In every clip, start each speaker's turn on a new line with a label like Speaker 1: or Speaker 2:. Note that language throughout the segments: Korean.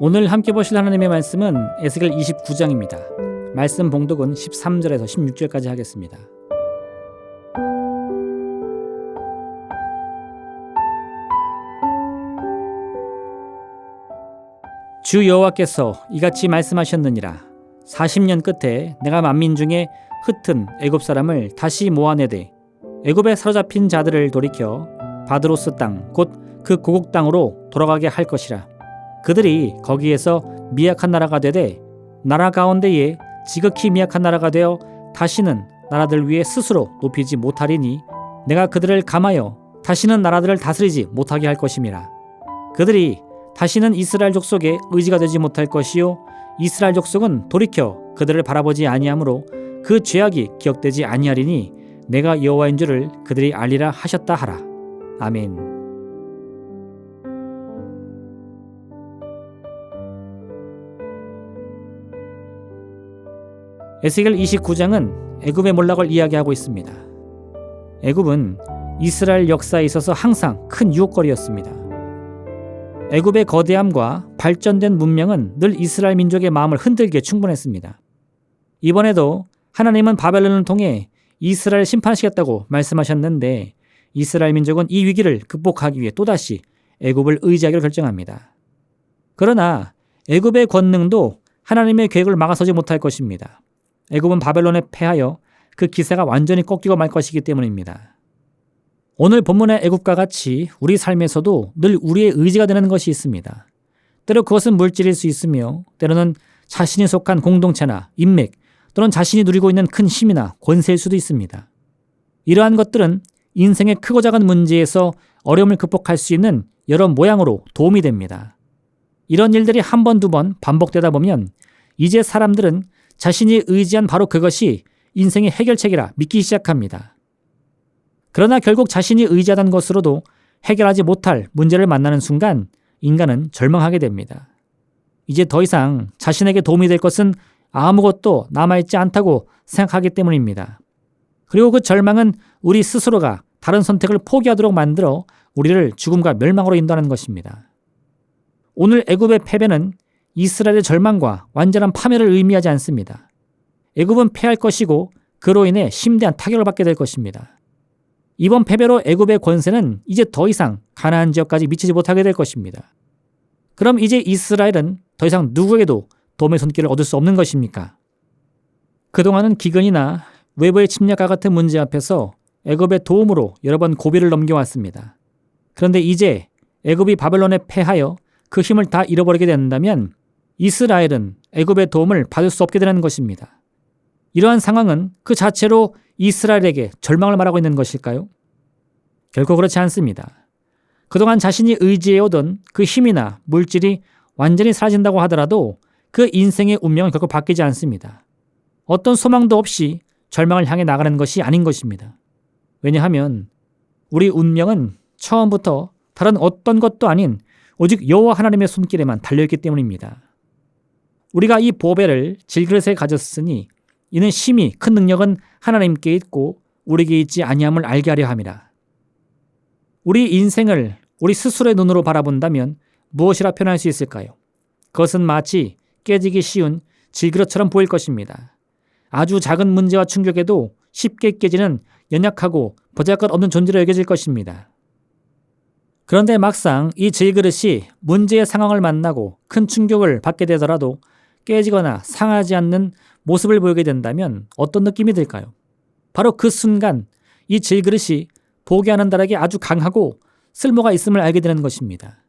Speaker 1: 오늘 함께 보실 하나님의 말씀은 에스겔 29장입니다. 말씀 봉독은 13절에서 16절까지 하겠습니다. 주 여호와께서 이같이 말씀하셨느니라. 40년 끝에 내가 만민 중에 흩은 애굽 사람을 다시 모아내되 애굽에 사로잡힌 자들을 돌이켜 바드로스 땅 곧 그 고국 땅으로 돌아가게 할 것이라. 그들이 거기에서 미약한 나라가 되되 나라 가운데에 지극히 미약한 나라가 되어 다시는 나라들 위에 스스로 높이지 못하리니 내가 그들을 감하여 다시는 나라들을 다스리지 못하게 할 것임이라. 그들이 다시는 이스라엘 족속의 의지가 되지 못할 것이요 이스라엘 족속은 돌이켜 그들을 바라보지 아니하므로 그 죄악이 기억되지 아니하리니 내가 여호와인 줄을 그들이 알리라 하셨다 하라. 아멘. 에스겔 29장은 애굽의 몰락을 이야기하고 있습니다. 애굽은 이스라엘 역사에 있어서 항상 큰 유혹거리였습니다. 애굽의 거대함과 발전된 문명은 늘 이스라엘 민족의 마음을 흔들기에 충분했습니다. 이번에도 하나님은 바벨론을 통해 이스라엘을 심판하시겠다고 말씀하셨는데 이스라엘 민족은 이 위기를 극복하기 위해 또다시 애굽을 의지하기로 결정합니다. 그러나 애굽의 권능도 하나님의 계획을 막아서지 못할 것입니다. 애굽은 바벨론에 패하여 그 기세가 완전히 꺾이고 말 것이기 때문입니다. 오늘 본문의 애굽과 같이 우리 삶에서도 늘 우리의 의지가 되는 것이 있습니다. 때로 그것은 물질일 수 있으며 때로는 자신이 속한 공동체나 인맥 또는 자신이 누리고 있는 큰 힘이나 권세일 수도 있습니다. 이러한 것들은 인생의 크고 작은 문제에서 어려움을 극복할 수 있는 여러 모양으로 도움이 됩니다. 이런 일들이 한 번, 두 번 반복되다 보면 이제 사람들은 자신이 의지한 바로 그것이 인생의 해결책이라 믿기 시작합니다. 그러나 결국 자신이 의지하던 것으로도 해결하지 못할 문제를 만나는 순간 인간은 절망하게 됩니다. 이제 더 이상 자신에게 도움이 될 것은 아무것도 남아있지 않다고 생각하기 때문입니다. 그리고 그 절망은 우리 스스로가 다른 선택을 포기하도록 만들어 우리를 죽음과 멸망으로 인도하는 것입니다. 오늘 애굽의 패배는 이스라엘의 절망과 완전한 파멸을 의미하지 않습니다. 애굽은 패할 것이고 그로 인해 심대한 타격을 받게 될 것입니다. 이번 패배로 애굽의 권세는 이제 더 이상 가나안 지역까지 미치지 못하게 될 것입니다. 그럼 이제 이스라엘은 더 이상 누구에게도 도움의 손길을 얻을 수 없는 것입니까? 그동안은 기근이나 외부의 침략과 같은 문제 앞에서 애굽의 도움으로 여러 번 고비를 넘겨왔습니다. 그런데 이제 애굽이 바벨론에 패하여 그 힘을 다 잃어버리게 된다면 이스라엘은 애굽의 도움을 받을 수 없게 되는 것입니다. 이러한 상황은 그 자체로 이스라엘에게 절망을 말하고 있는 것일까요? 결코 그렇지 않습니다. 그동안 자신이 의지해오던 그 힘이나 물질이 완전히 사라진다고 하더라도 그 인생의 운명은 결코 바뀌지 않습니다. 어떤 소망도 없이 절망을 향해 나가는 것이 아닌 것입니다. 왜냐하면 우리 운명은 처음부터 다른 어떤 것도 아닌 오직 여호와 하나님의 손길에만 달려있기 때문입니다. 우리가 이 보배를 질그릇에 가졌으니 이는 심히 큰 능력은 하나님께 있고 우리에게 있지 아니함을 알게 하려 함이라. 우리 인생을 우리 스스로의 눈으로 바라본다면 무엇이라 표현할 수 있을까요? 그것은 마치 깨지기 쉬운 질그릇처럼 보일 것입니다. 아주 작은 문제와 충격에도 쉽게 깨지는 연약하고 보잘것없는 존재로 여겨질 것입니다. 그런데 막상 이 질그릇이 문제의 상황을 만나고 큰 충격을 받게 되더라도 깨지거나 상하지 않는 모습을 보이게 된다면 어떤 느낌이 들까요? 바로 그 순간 이 질그릇이 보게 하는 달에게 아주 강하고 쓸모가 있음을 알게 되는 것입니다.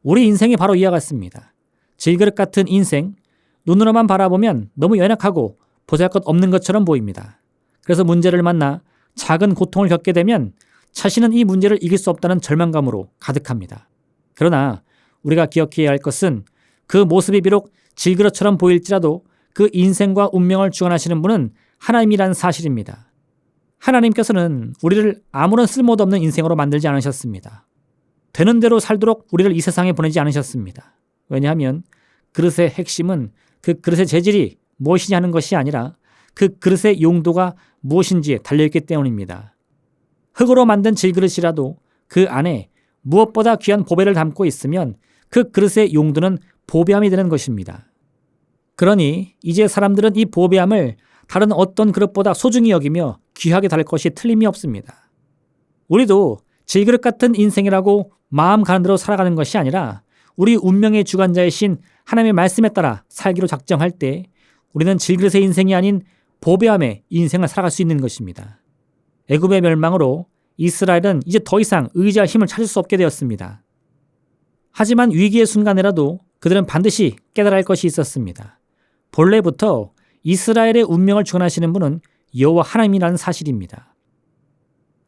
Speaker 1: 우리 인생이 바로 이와 같습니다. 질그릇 같은 인생, 눈으로만 바라보면 너무 연약하고 보잘것없는 것처럼 보입니다. 그래서 문제를 만나 작은 고통을 겪게 되면 자신은 이 문제를 이길 수 없다는 절망감으로 가득합니다. 그러나 우리가 기억해야 할 것은 그 모습이 비록 질그릇처럼 보일지라도 그 인생과 운명을 주관하시는 분은 하나님이라는 사실입니다. 하나님께서는 우리를 아무런 쓸모도 없는 인생으로 만들지 않으셨습니다. 되는 대로 살도록 우리를 이 세상에 보내지 않으셨습니다. 왜냐하면 그릇의 핵심은 그 그릇의 재질이 무엇이냐 하는 것이 아니라 그 그릇의 용도가 무엇인지에 달려있기 때문입니다. 흙으로 만든 질그릇이라도 그 안에 무엇보다 귀한 보배를 담고 있으면 그 그릇의 용도는 보배함이 되는 것입니다. 그러니 이제 사람들은 이 보배함을 다른 어떤 그릇보다 소중히 여기며 귀하게 다룰 것이 틀림이 없습니다. 우리도 질그릇 같은 인생이라고 마음 가는 대로 살아가는 것이 아니라 우리 운명의 주관자이신 하나님의 말씀에 따라 살기로 작정할 때 우리는 질그릇의 인생이 아닌 보배함의 인생을 살아갈 수 있는 것입니다. 애굽의 멸망으로 이스라엘은 이제 더 이상 의지할 힘을 찾을 수 없게 되었습니다. 하지만 위기의 순간이라도 그들은 반드시 깨달아야 할 것이 있었습니다. 본래부터 이스라엘의 운명을 주관하시는 분은 여호와 하나님이라는 사실입니다.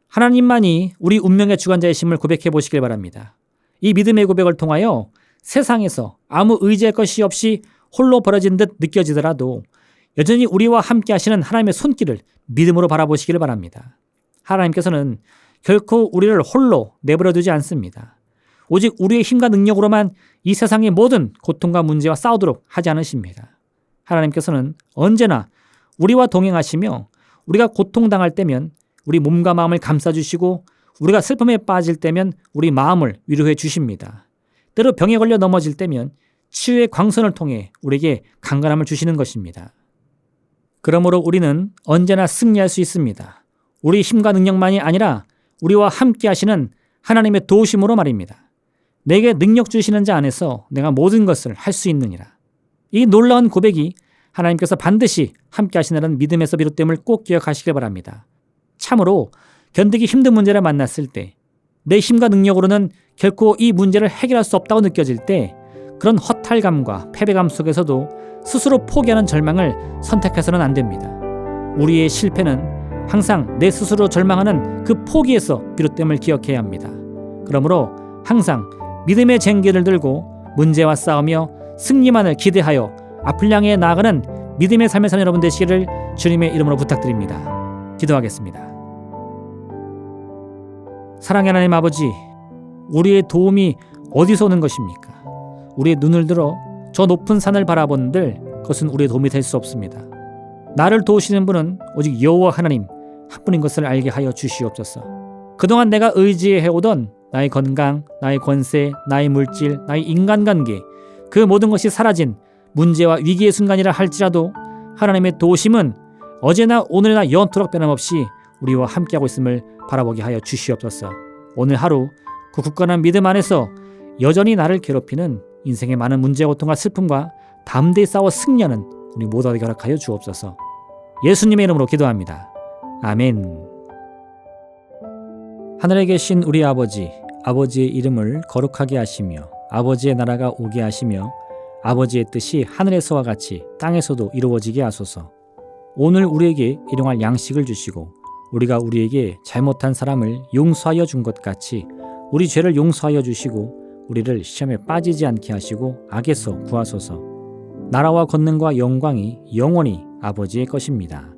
Speaker 1: 하나님만이 우리 운명의 주관자이심을 고백해 보시길 바랍니다. 이 믿음의 고백을 통하여 세상에서 아무 의지할 것이 없이 홀로 벌어진 듯 느껴지더라도 여전히 우리와 함께 하시는 하나님의 손길을 믿음으로 바라보시길 바랍니다. 하나님께서는 결코 우리를 홀로 내버려 두지 않습니다. 오직 우리의 힘과 능력으로만 이 세상의 모든 고통과 문제와 싸우도록 하지 않으십니다. 하나님께서는 언제나 우리와 동행하시며 우리가 고통당할 때면 우리 몸과 마음을 감싸주시고 우리가 슬픔에 빠질 때면 우리 마음을 위로해 주십니다. 때로 병에 걸려 넘어질 때면 치유의 광선을 통해 우리에게 강건함을 주시는 것입니다. 그러므로 우리는 언제나 승리할 수 있습니다. 우리 힘과 능력만이 아니라 우리와 함께 하시는 하나님의 도우심으로 말입니다. 내게 능력 주시는 자 안에서 내가 모든 것을 할 수 있느니라. 이 놀라운 고백이 하나님께서 반드시 함께 하시는 믿음에서 비롯됨을 꼭 기억하시길 바랍니다. 참으로 견디기 힘든 문제를 만났을 때 내 힘과 능력으로는 결코 이 문제를 해결할 수 없다고 느껴질 때 그런 허탈감과 패배감 속에서도 스스로 포기하는 절망을 선택해서는 안 됩니다. 우리의 실패는 항상 내 스스로 절망하는 그 포기에서 비롯됨을 기억해야 합니다. 그러므로 항상 믿음의 쟁기를 들고 문제와 싸우며 승리만을 기대하여 앞을 향해 나아가는 믿음의 삶을 사는 여러분 되시기를 주님의 이름으로 부탁드립니다. 기도하겠습니다. 사랑의 하나님 아버지, 우리의 도움이 어디서 오는 것입니까? 우리의 눈을 들어 저 높은 산을 바라본들 그것은 우리의 도움이 될 수 없습니다. 나를 도우시는 분은 오직 여호와 하나님 한 분인 것을 알게 하여 주시옵소서. 그동안 내가 의지해오던 나의 건강, 나의 권세, 나의 물질, 나의 인간관계 그 모든 것이 사라진 문제와 위기의 순간이라 할지라도 하나님의 도우심은 어제나 오늘이나 영원토록 변함없이 우리와 함께하고 있음을 바라보게 하여 주시옵소서. 오늘 하루 그 굳건한 믿음 안에서 여전히 나를 괴롭히는 인생의 많은 문제와 고통과 슬픔과 담대히 싸워 승리하는 우리 모두에게 허락하여 주옵소서. 예수님의 이름으로 기도합니다. 아멘. 하늘에 계신 우리 아버지, 아버지의 이름을 거룩하게 하시며 아버지의 나라가 오게 하시며 아버지의 뜻이 하늘에서와 같이 땅에서도 이루어지게 하소서. 오늘 우리에게 일용할 양식을 주시고 우리가 우리에게 잘못한 사람을 용서하여 준 것 같이 우리 죄를 용서하여 주시고 우리를 시험에 빠지지 않게 하시고 악에서 구하소서. 나라와 권능과 영광이 영원히 아버지의 것입니다.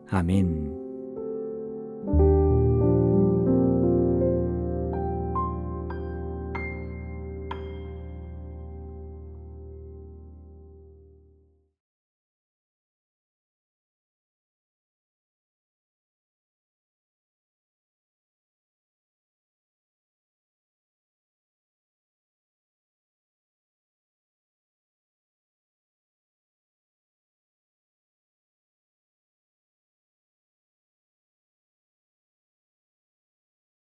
Speaker 1: 아멘.